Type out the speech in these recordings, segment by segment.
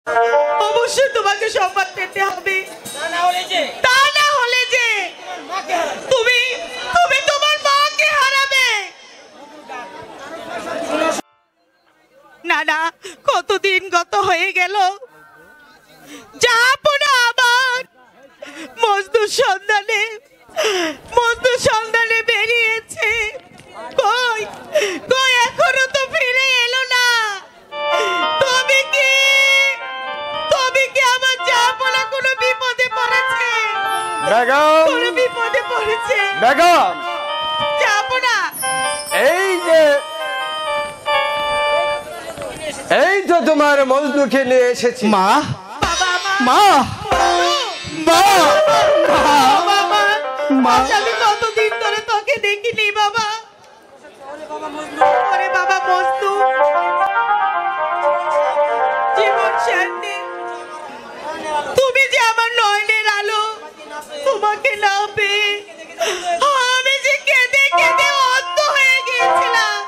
অবশ্যই তোমাকে সম্মান পেতে হবে, তা না হলে যে তুমি তুমি তোমার মাকে হারাবে। না না, কতদিন গত হয়ে গেল, যাবো না আবার মজদুর সন্ধানে বেরিয়েছে। কই কই এখনো তো ফিরে এলো না। তুমি কি আমার যাবো না কোনো বিপদে পড়েছে? বেগম, কোনো বিপদে পড়েছে? বেগম, যাবো না। এই তো তোমার মজনুকে নিয়ে এসেছি। মা, বাবা মা, মা, বাবা, মা। আমি কতদিন ধরে তোকে দেখিনি বাবা। ওরে বাবা মজনু, জীবন শান্তি, তুমি যে আমার নয়নের আলো, তোমাকে না পেয়ে আমি যে কেঁদে কেঁদে অন্ধ হয়ে গিয়েছিলাম।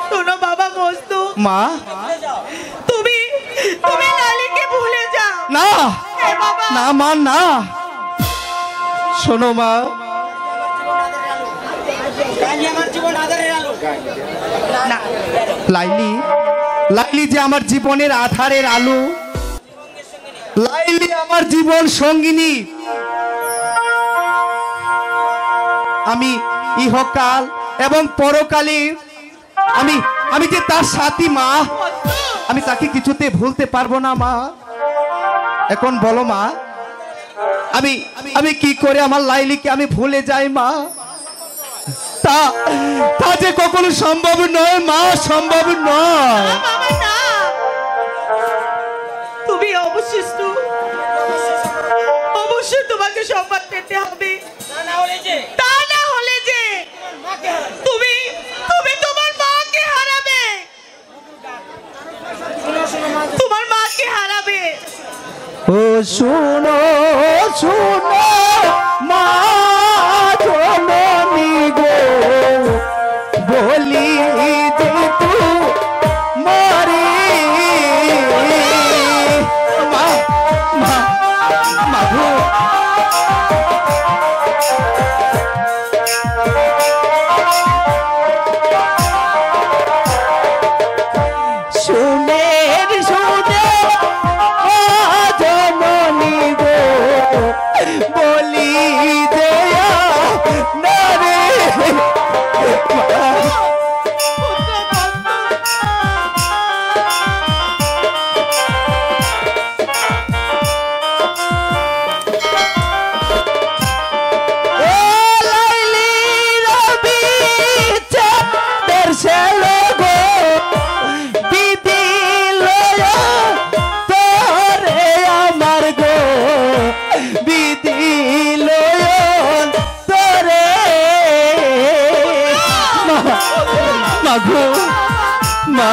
শোনো বাবা মজনু, মা, তুমি তুমি লালিকে ভুলে যাও না, এ বাবা। না মা, না। শোনো মা, লাইলি, লাইলি যে আমার জীবনের আধারের আলো, লাইলি আমার জীবন সঙ্গিনী। আমি ইহকাল এবং পরকালে আমি যে তার সাথী মা, আমি তাকে কিছুতে ভুলতে পারবো না মা। এখন বলো মা, আমি কি করে আমার লাইলিকে আমি ভুলে যাই মা? তা যে কখনো সম্ভব নয় মা, সম্ভব নয়। বাবা না, তুমি অবশ্যই তোমাকে সম্মান পেতে হবে, তা না হলে যে তুমি তুমি তোমার মাকে হারাবে। তোমার মাকে হারাবে। ও শুনো শুনো মা জননী গো, বলি যে তু মরে মা, মা, মাগো। শুনের শুনে জননী গো, বলি দেয়া না রে মা। মা,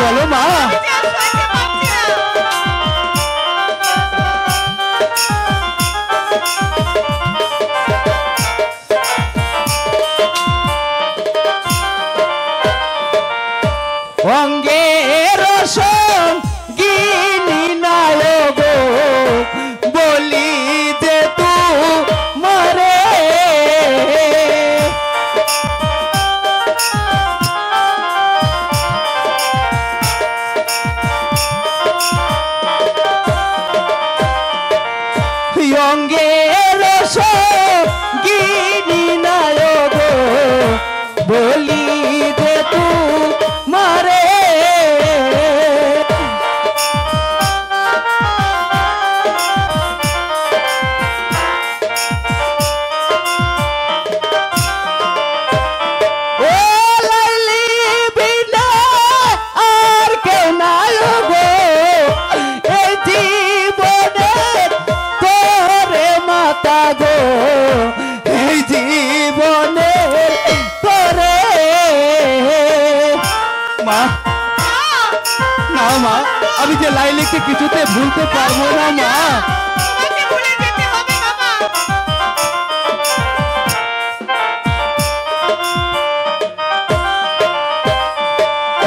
বলো মা। অঙ্গের সঙ্গিনী নায়ক বলি যে তু মরে অঙ্গের সঙ্গিনী নায়ক বলি যে তু মরে গো এই জীবনে তোরে মা না মা আমি যে লাইলিকে কিছুতে ভুলতে পারবো না মা তোমাকে ভুলে যেতে হবে বাবা।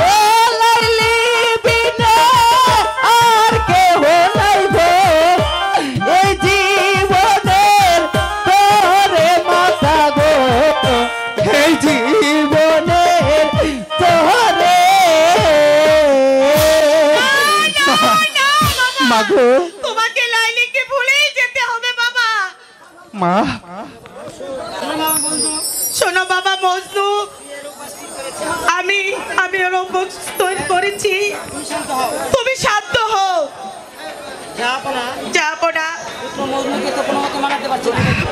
ও লাইলি বিনা আর কেহ নাই গো এই জীবনের তোরে মাতা গো এই জীবনের তোরে মাগো তোমাকে লাইলিকে ভুলেই যেতে হবে বাবা। মা শোনো বাবা মজনু, আমি আমি রূপক তৈরি করেছি, তুমি শান্ত হও। যাবো না,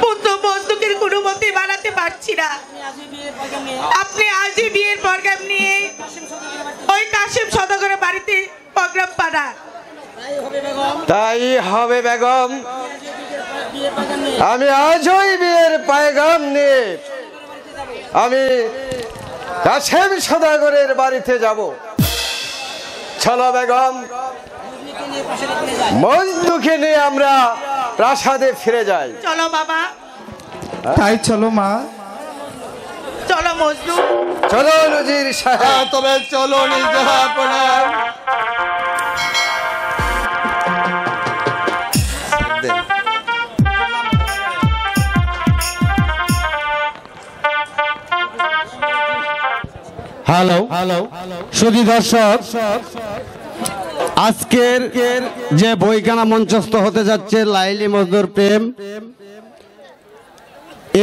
পুত্র মজনুকে কোনো মতে বানাতে পারছি না। আপনি আজই বিয়ের প্রোগ্রাম নিয়ে ওই কাশিম সদাগরের বাড়িতে প্রোগ্রাম পাঠান। তাই হবে বেগম। আমি আজই বিয়ের পায়গাম নিয়ে আমি কাশেম সদাগরের বাড়িতে যাব। চলো বেগম, মজনুকে নিয়ে আমরা প্রাসাদে ফিরে যাই। চলো বাবা, তাই চলো মা চলো মজনু। চলো নজির সাহেব। তবে চলো নিজাহাপনা হ্যালো হ্যালো সুধী দর্শক, আজকের যে বইখানা মঞ্চস্থ হতে যাচ্ছে লাইলি মজনুর প্রেম,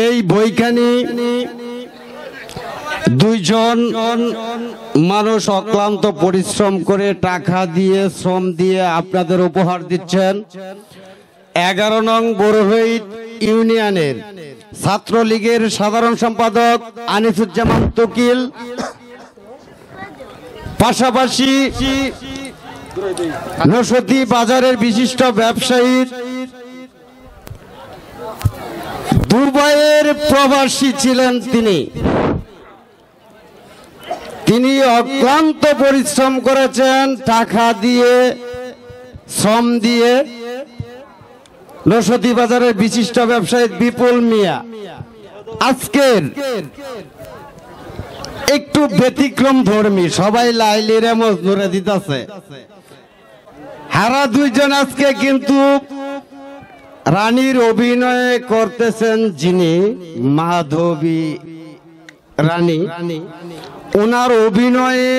এই বইখানি দুইজন মানুষ অক্লান্ত পরিশ্রম করে টাকা দিয়ে শ্রম দিয়ে আপনাদের উপহার দিচ্ছেন। 11 নং বড়হইট ইউনিয়নের ছাত্রলীগের সাধারণ সম্পাদক আনিসুজ্জামান তকিল, পাশাপাশি নসতি বাজারের বিশিষ্ট ব্যবসায়ী, দুবাইয়ের প্রবাসী ছিলেন তিনি অক্লান্ত পরিশ্রম করেছেন টাকা দিয়ে শ্রম দিয়ে। নসতি বাজারের বিশিষ্ট ব্যবসায়ী বিপুল মিয়া আজকের একটু ব্যতিক্রম ধর্মী, সবাই লাইলিরে মজনুরে দিতেছে। হারা দুইজন আজকে কিন্তু রানীর অভিনয় করতেছেন যিনি মাধবী রানী, ওনার অভিনয়ে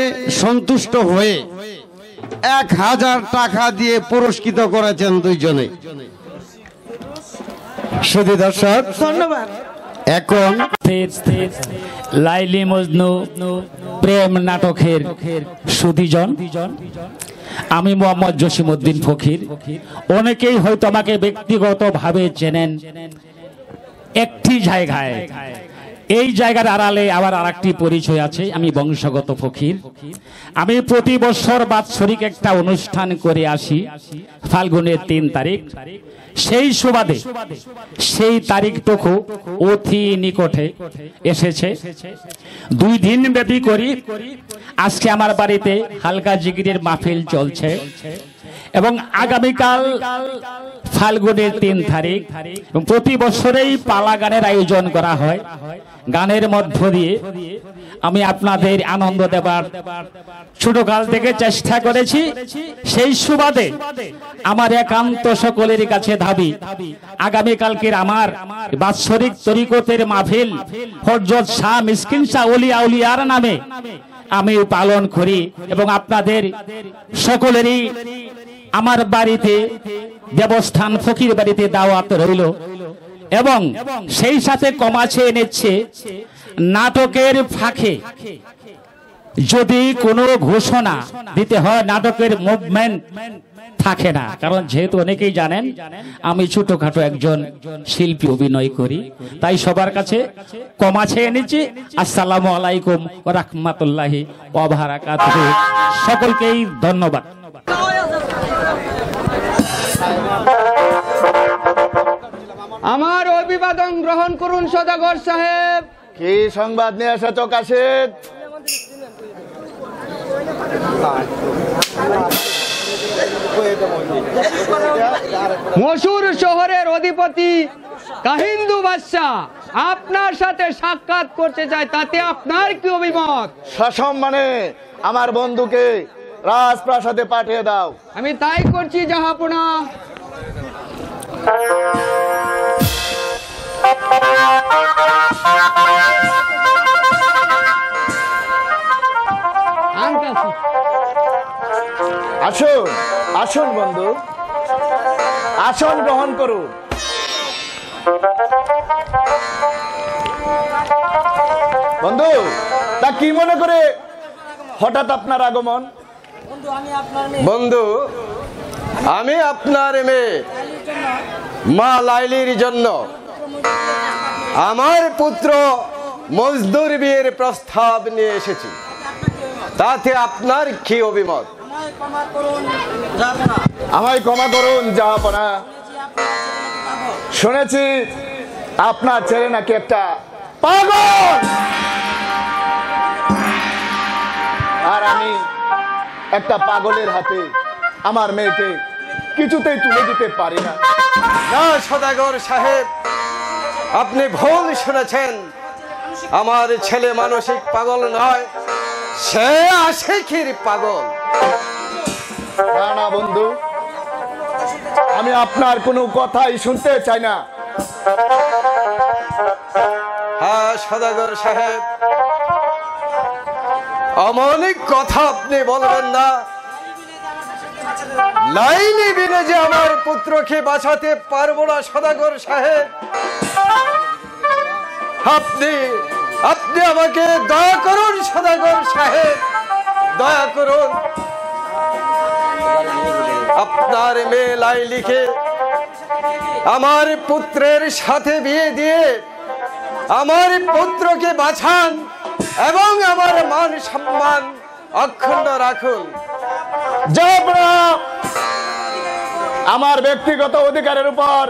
সন্তুষ্ট হয়ে 1000 টাকা দিয়ে পুরস্কৃত করেছেন দুইজনে। শুধু দর্শক ধন্যবাদ। এখন লাইলি মজনু প্রেম নাটকের সুধীজন, আমি মোহাম্মদ জসিমউদ্দিন ফকির। অনেকেই হয়তো আমাকে ব্যক্তিগতভাবে চেনেন একটি জায়গায়, এই জায়গার আড়ালে আবার আরেকটি পরিচয় আছে, আমি বংশগত ফকির। আমি প্রতি বছর বাৎসরিক একটা অনুষ্ঠান করে আসি ফাল্গুনের 3 তারিখ। সেই সুবাদে সেই তারিখটুকু অতি নিকটে এসেছে। 2 দিন ব্যাপী করি। আজকে আমার বাড়িতে হালকা জিগিরের মাহফিল চলছে এবং আগামীকাল ফাল্গুনের 3 তারিখ। প্রতি বছরেই পালা গানের আয়োজন করা হয়। গানের মধ্য দিয়ে আমি আপনাদের আনন্দ দেবার ছোটকাল থেকে চেষ্টা করেছি। সেই সুবাদে আমার একান্ত সকলের কাছে দাবি, আগামীকালকের আমার বাৎসরিক তরিকতের মাহফিল হযরত শাহ মিসকিন শাহ ওলিয়া উলিয়ার নামে আমি পালন করি এবং আপনাদের সকলেরই আমার বাড়িতে দেবস্থান ফকির বাড়িতে দাওয়াত রইল এবং সেই সাথে কমাছে এনেছে নাটকের ফাঁকে যদি কোনো ঘোষণা দিতে হয়, নাটকের মুভমেন্ট থাকে না, কারণ যেহেতু অনেকেই জানেন আমি ছোটখাটো একজন শিল্পী, অভিনয় করি, তাই সবার কাছে কমাছে এনেছি। আসসালামু আলাইকুম ওয়া রাহমাতুল্লাহি ওয়া বারাকাতুহু। সকলকেই ধন্যবাদ। আমার অভিবাদন গ্রহণ করুন সদাগর সাহেব। কি সংবাদ নিয়ে এসেছো কাশিদ? মসুর শহরের অধিপতি কাহিন্দু বাদশাহ আপনার সাথে সাক্ষাৎ করতে চায়, তাতে আপনার কি অভিমত? সসম্মানে আমার বন্ধুকে রাজপ্রাসাদে পাঠিয়ে দাও। আমি তাই করছি জাহাপনা। আসুন আসুন বন্ধু, আসন গ্রহণ করুন। বন্ধু, তা কি মনে করে হঠাৎ আপনার আগমন? বন্ধু, আমি আপনার মেয়ে মা লাইলির জন্য আমার পুত্র মজদুর বিয়ের প্রস্তাব নিয়ে এসেছি, তাতে আপনার কি অভিমত? আমায় ক্ষমা করুন জাহাপনা। শুনেছি আপনার ছেলে নাকি একটা পাগল, আর আমি একটা পাগলের হাতে আমার মেয়েকে কিছুতেই তুলে দিতে পারি না। না সদাগর সাহেব, আপনি ভুল শুনেছেন। আমার ছেলে মানসিক পাগল নয়, সে আশিকির পাগল। না না বন্ধু, আমি আপনার কোনো কথাই শুনতে চাই না। হ্যাঁ সদাগর সাহেব, অমৌলিক কথা আপনি বলবেন না। লাইলি বিনে যে আমার পুত্রকে বাঁচাতে পারবো না সদাগর সাহেব। আপনি আপনি আমাকে দয়া করুন সদাগর সাহেব, দয়া করুন। আপনার মেয়ে লাইলিকে আমার পুত্রের সাথে বিয়ে দিয়ে আমার পুত্রকে বাঁচান এবং আমার মান সম্মান অক্ষুণ্ণ রাখুন। আমার ব্যক্তিগত অধিকারের উপর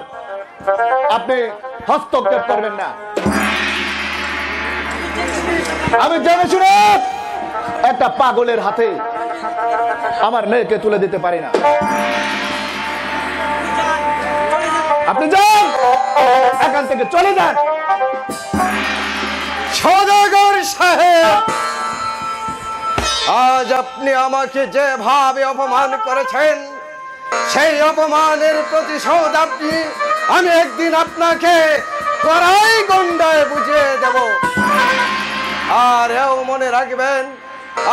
আপনি হস্তক্ষেপ করবেন না। আমি জেনে শুনে একটা পাগলের হাতে আমার মেয়েকে তুলে দিতে পারি না। আপনি যান, এখান থেকে চলে যান। সদাগর সাহেব, আজ আপনি আমাকে যেভাবে অপমান করেছেন, সেই অপমানের প্রতিশোধ আমি একদিন আপনাকে কড়াই গন্ডায় বুঝিয়ে দেব। আর এও মনে রাখবেন,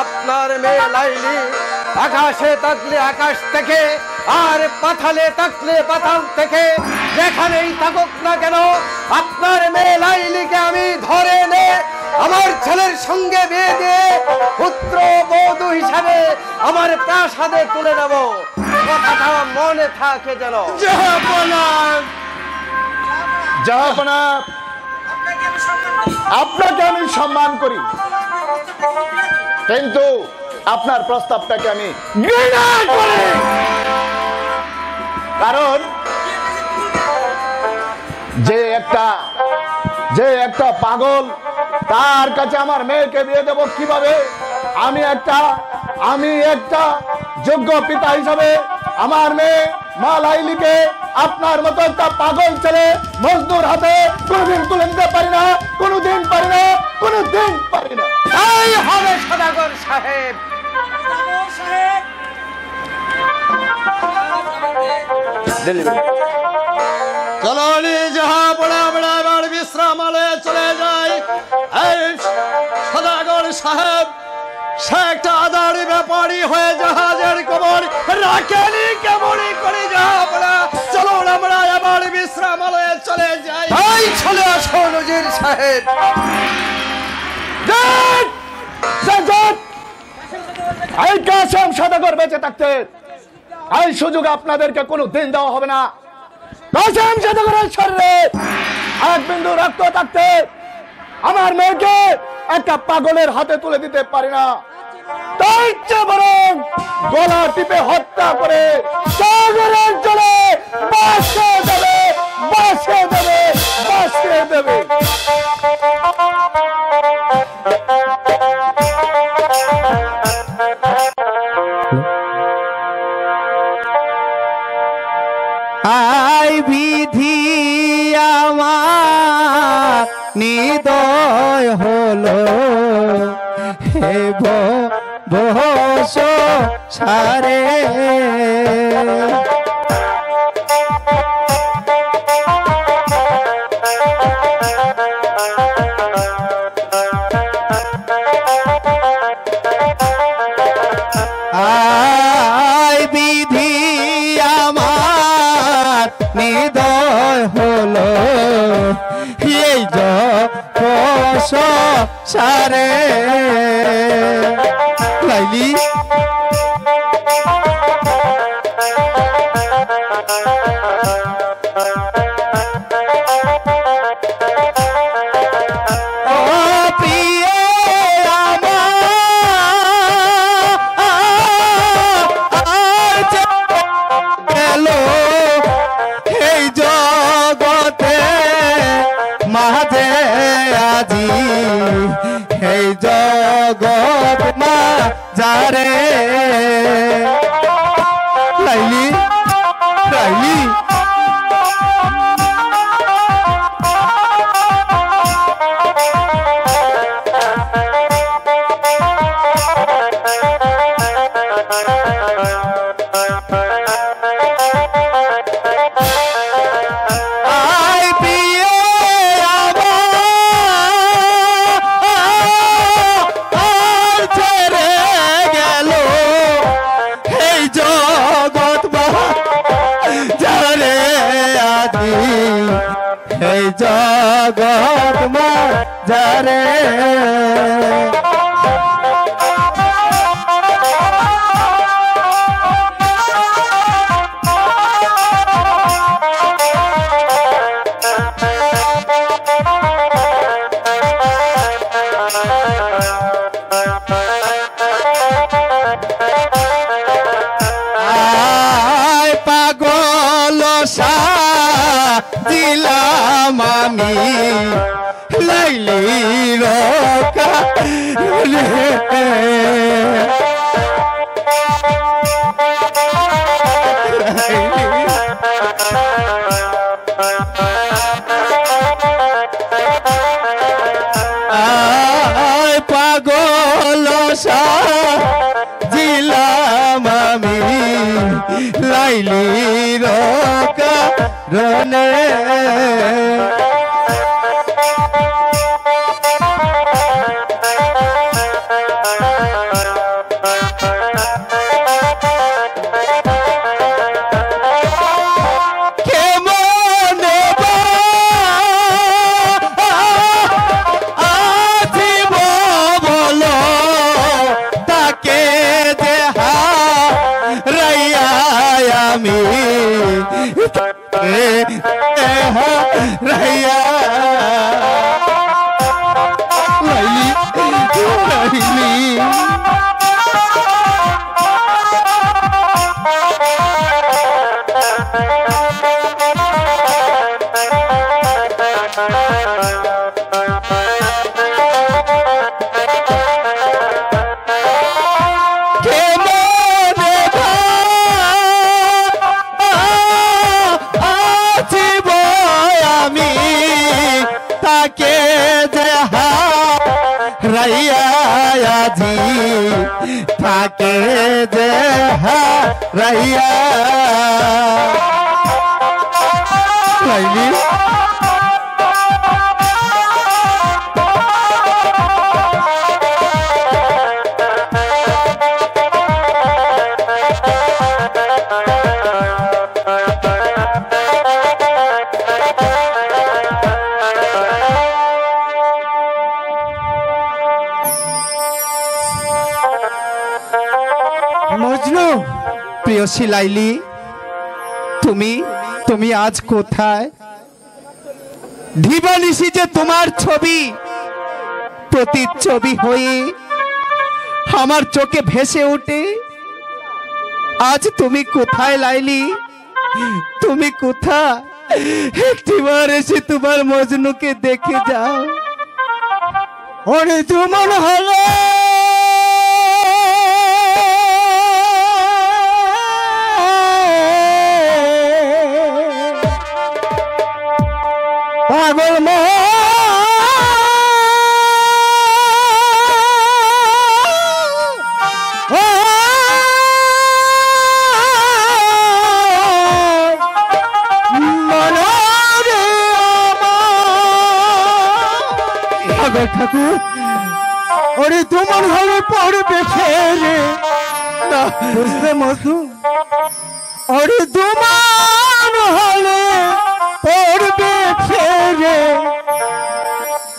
আপনার মেয়ে লাইলি আকাশে তাকলে আকাশ থেকে, আর পাতালে তাকলে পাতাল থেকে, যেখানেই থাকুক না কেন, আপনার মেয়ে লাইলিকে আমি ধরে এনে আমার ছেলের সঙ্গে বিয়ে দিয়ে পুত্র বধূ হিসাবে আমার প্রাসাদে তুলে নেব। কথাটা মনে থাকে যেন। জাহাপনা, আপনাকে আমি সম্মান করি, কিন্তু আপনার প্রস্তাবটাকে আমি ঘৃণা করি। কারণ যে একটা পাগল, তার কাছে আমার মেয়েকে বিয়ে দেব কিভাবে? আমি একটা যোগ্য পিতা হিসাবে আমার মেয়ে মা লাইলিকে আপনার মতো একটা পাগল ছেলে মজদুর হাতে কোনোদিন তুলে দিতে পারি না, কোনোদিন পারি না, কোনোদিন পারি না। তাই হবে সদাগর সাহেব। চলো যাহা বড়া বড়া এবার বিশ্রামালয়ে চলে যাই। এই সদাগর সাহেব, সে একটা আদারি ব্যাপারী হয়ে জাহাজের খবর রাখেনি কেমনই করে। যাহা বড়া, চলো আমরা এবার বিশ্রামালয়ে চলে যাই। এই চলে আসো নজির সাহেব। এই কাসেম সদাগর বেঁচে থাকতে এই সুযোগ আপনাদেরকে কোনো দিন দেওয়া হবে না। কাসেম সদাগরের শরীরে এক বিন্দু রক্ত থাকতে আমার মেয়েকে একটা পাগলের হাতে তুলে দিতে পারি না। তাই বরং গলা টিপে হত্যা করে সাগরের জলে বাসে দেবে, বাসে দেবে, বাসে নিদয় হলো হে বহস সারে আয় বিধি আমার নিদয় হলো এই যশ সারে লাইলি ও প্রিয় আমার গেল এই জগতে মাঝে আজি এই জগৎ মা যারে লাইলি লাইলি আই প্রিয় আমার ছেড়ে গেল এই জগৎ যারে আদি এই জগৎ যারে আয় পাগল দিলাম আমি লাইলি রকা আয় পাগল দিলাম আমি লাইলি রকা রনে আমি রাইয়া লাইলি লাইলি তাকে দেহা রাইয়া আজি তাকে দেহা রাইয়া লাইলি মজনু প্রিয়সী লাইলি তুমি তুমি আজ কোথায় দিবানিশি যে তোমার ছবি প্রতিচ্ছবি হয়ে আমার চোখে ভেসে ওঠে আজ তুমি কোথায় লাইলি তুমি কোথায় একটিবার এসে তোমার মজনুকে দেখে যাও ওরে তোমার হলো পাগল ঠাকুর ওরে তোমার ঘরে পড়বে ফেরে বুঝলে মধু ওরে তোমার হলে পড়বে ফেরে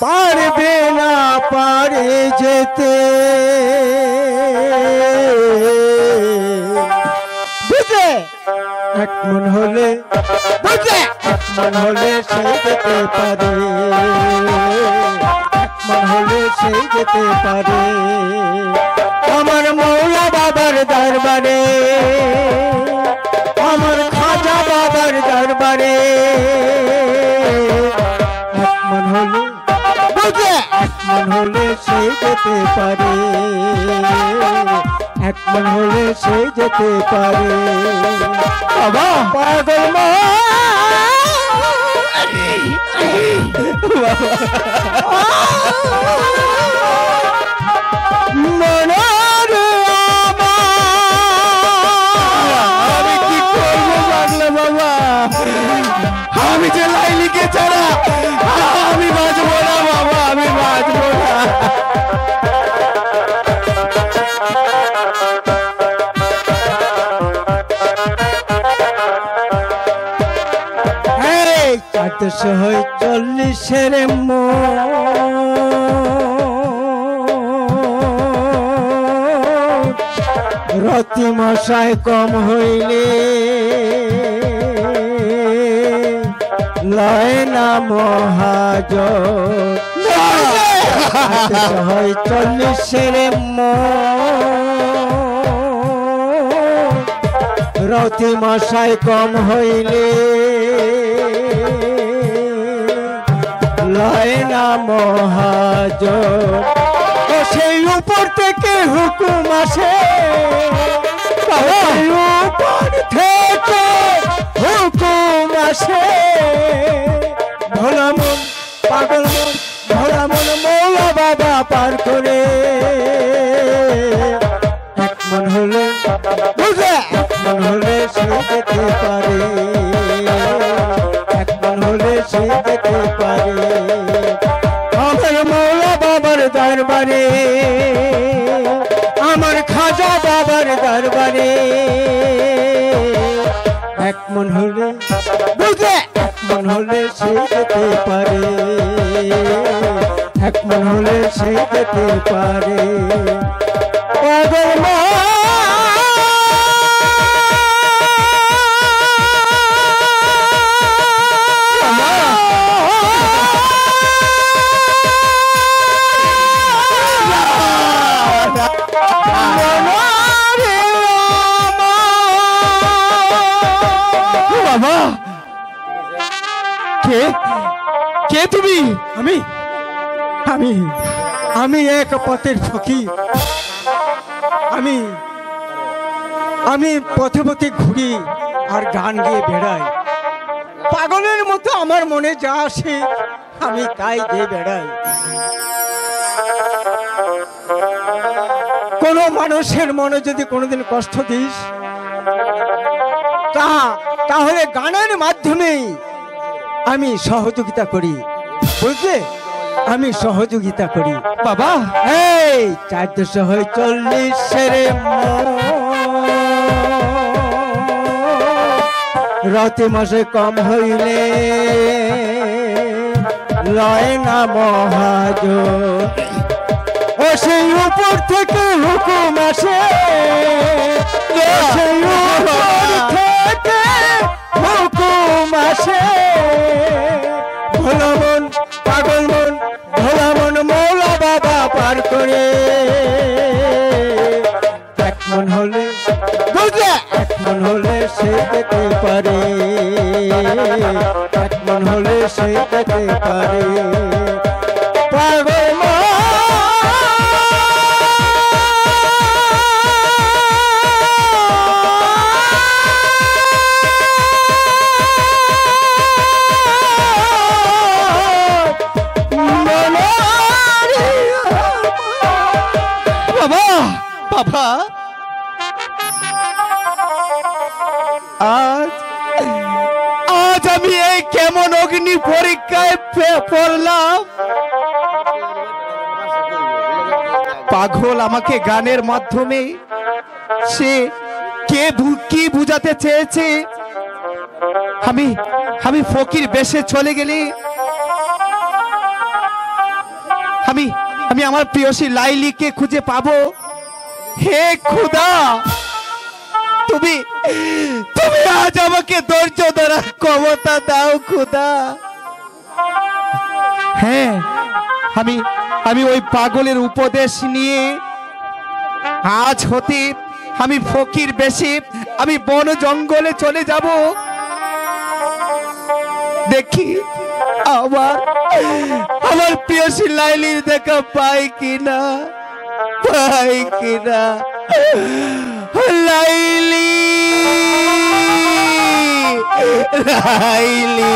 পারবে না পারে যেতে বুঝলে এক মন হলে বুঝলে এক মন হলে সে যেতে পারে এক মন হলে সে যেতে পারে আমার মৌলা বাবার দরবারে আমার খাজা বাবার দরবারে এক মন হলে বুঝলে এক মন হলে সে যেতে পারে এক মন হলে সে যেতে পারে বাবা পাগল মা মনারে আমি কি করবো পাগলা বাবা আমি যে লাইলিকে ছাড়া আমি বাঁচবো না বাবা আমি বাঁচবো না চারশো হয় 40-এর রতি মশাই কম হইলে লয় না মহাজ হয় 40-এর রতি মশাই কম হইলে লয় না মহাজ সেই উপর থেকে হুকুম আসে উপর থেকে হুকুম আসে ভোলা মন পাগল মন ভোলা মন মৌলা বাবা পার করে এক মন হলে বুঝে এক মন হলে সে যেতে পারে এক মন হলে সে যেতে পারে আমার মৌলা বাবার দরবারে আমার খাজা বাবার দরবারে এক মন হলে বুঝলে এক মন হলে সে যেতে পারে এক মন হলে সে যেতে পারে পাগল মা কে তুমি আমি আমি আমি এক পথের ফকির আমি আমি পথে পথে ঘুরি আর গান গিয়ে বেড়াই পাগলের মতো আমার মনে যা আসে আমি তাই গিয়ে বেড়াই কোন মানুষের মনে যদি কোনোদিন কষ্ট দিস তাহলে গানের মাধ্যমেই আমি সহযোগিতা করি বুঝলে আমি সহযোগিতা করি বাবা এই 440-এর রতি মাসে কম হইলে লয় না মহাজ ও সেই উপর থেকে হুকুম আসে সেই উপর থেকে হুকুম আসে ভোলা মন পাগল মন ভোলা মন মৌলা বাবা পার করে এক মন হলে বুঝলে এক মন হলে সে যেতে পারে এক মন হলে সে যেতে পারে পাগল বাবা আজ আমি এই কেমন অগ্নি পরীক্ষায় পড়লাম পাগল আমাকে গানের মাধ্যমে সে কি বুঝাতে চেয়েছে? আমি আমি ফকির বেশে চলে গেলে আমি আমি আমার প্রিয়সী লাইলিকে খুঁজে পাবো। হে খুদা, তুমি তুমি আজ আমাকে ধৈর্য ধরার ক্ষমতা দাও খুদা। হ্যাঁ, আমি আমি ওই পাগলের উপদেশ নিয়ে আজ হতে আমি ফকির বেশি আমি বন জঙ্গলে চলে যাব। দেখি আমার আমার প্রিয়সী লাইলির দেখা পাই কিনা, লাইলি লাইলি।